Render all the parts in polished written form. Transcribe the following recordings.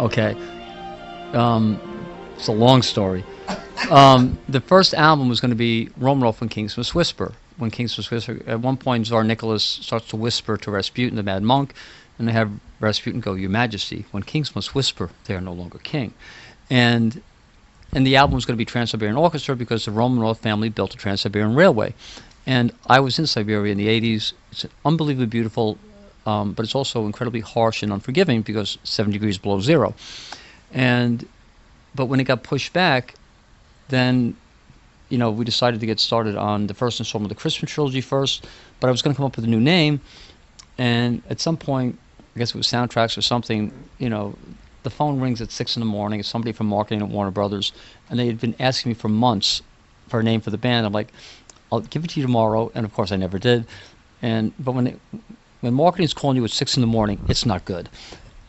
Okay. It's a long story. The first album was going to be Romanov when Kings Must Whisper. When Kings Must Whisper, at one point, Tsar Nicholas starts to whisper to Rasputin, the Mad Monk, and they have Rasputin go, "Your Majesty, when kings must whisper, they are no longer king." And the album was going to be Trans-Siberian-Orchestra because the Romanov family built a Trans-Siberian Railway. And I was in Siberia in the 80s. It's unbelievably beautiful, but it's also incredibly harsh and unforgiving because 7 degrees below zero. But when it got pushed back, then, we decided to get started on the first installment of the Christmas trilogy first, but I was going to come up with a new name. And at some point, I guess it was Soundtracks or something, the phone rings at 6 in the morning. It's somebody from marketing at Warner Brothers, and they had been asking me for months for a name for the band. I'm like, I'll give it to you tomorrow, and of course I never did. But when marketing's calling you at 6 in the morning, it's not good.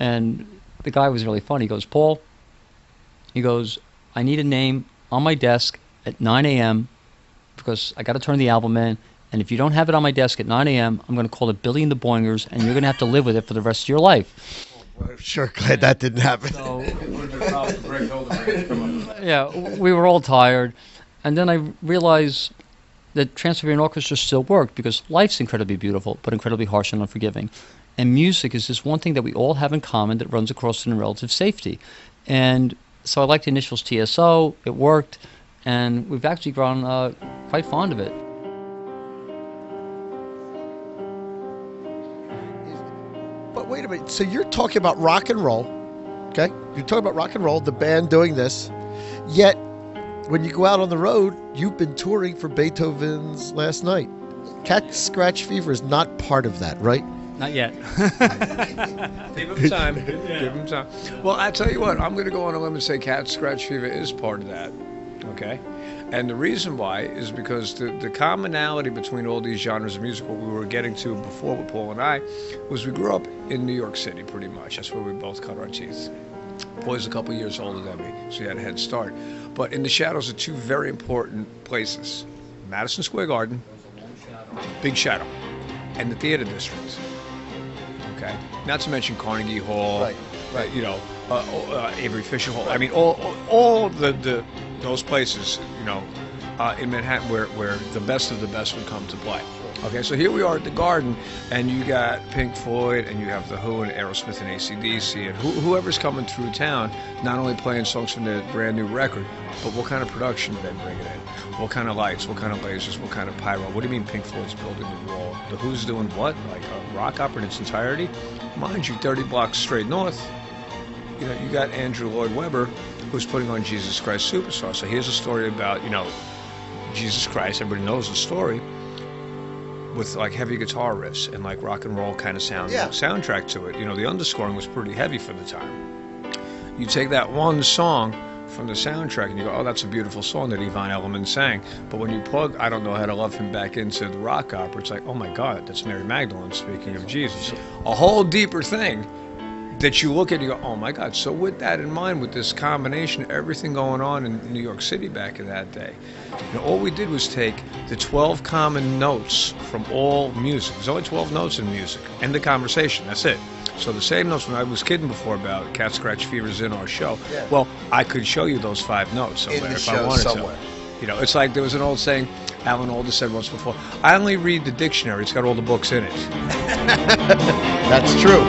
And the guy was really funny. He goes, "Paul," he goes, "I need a name on my desk at 9 a.m. because I got to turn the album in. And if you don't have it on my desk at 9 a.m., I'm going to call it Billy and the Boingers, and you're going to have to live with it for the rest of your life." Well, sure, glad that didn't happen. So, yeah, we were all tired. And then I realized that Trans-Siberian Orchestra still worked because life's incredibly beautiful, but incredibly harsh and unforgiving. And music is this one thing that we all have in common that runs across in relative safety. And so I liked the initials TSO. It worked. And we've actually grown quite fond of it. But wait a minute. So you're talking about rock and roll, okay? You're talking about rock and roll, the band doing this. Yet, when you go out on the road, you've been touring for Beethoven's Last Night. Cat Scratch Fever is not part of that, right? Not yet. Give him time. Give him time. Well, I tell you what, I'm going to go on a limb and say Cat Scratch Fever is part of that. Okay? And the reason why is because the commonality between all these genres of music, what we were getting to before with Paul and I, was we grew up in New York City pretty much. That's where we both cut our teeth. Paul's a couple years older than me, so he had a head start. But in the shadows of two very important places, Madison Square Garden, Big Shadow, and the Theater District. Okay? Not to mention Carnegie Hall, right. Avery Fisher Hall. I mean, all those places, in Manhattan where the best of the best would come to play. Okay, so here we are at the Garden, and you got Pink Floyd, and you have The Who, and Aerosmith, and AC/DC, and whoever's coming through town, not only playing songs from their brand new record, but what kind of production do they bring it in? What kind of lights? What kind of lasers? What kind of pyro? What do you mean Pink Floyd's building the wall? The Who's doing what? Like a rock opera in its entirety? Mind you, 30 blocks straight north, you got Andrew Lloyd Webber, who's putting on Jesus Christ Superstar. So here's a story about, Jesus Christ. Everybody knows the story, with like heavy guitar riffs and like rock and roll kind of soundtrack to it. The underscoring was pretty heavy for the time. You take that one song from the soundtrack and you go, oh, that's a beautiful song that Yvonne Elliman sang. But when you plug I Don't Know How to Love Him back into the rock opera, it's like, oh my God, that's Mary Magdalene speaking of Jesus. A whole deeper thing that you look at and you go, oh my God. So with that in mind, with this combination of everything going on in New York City back in that day, all we did was take the 12 common notes from all music. There's only 12 notes in music. End the conversation. That's it. So the same notes, when I was kidding before about Cat Scratch Fever is in our show, well, I could show you those 5 notes somewhere if I wanted to. It's like there was an old saying, Alan Alda said once before, I only read the dictionary. It's got all the books in it. That's true.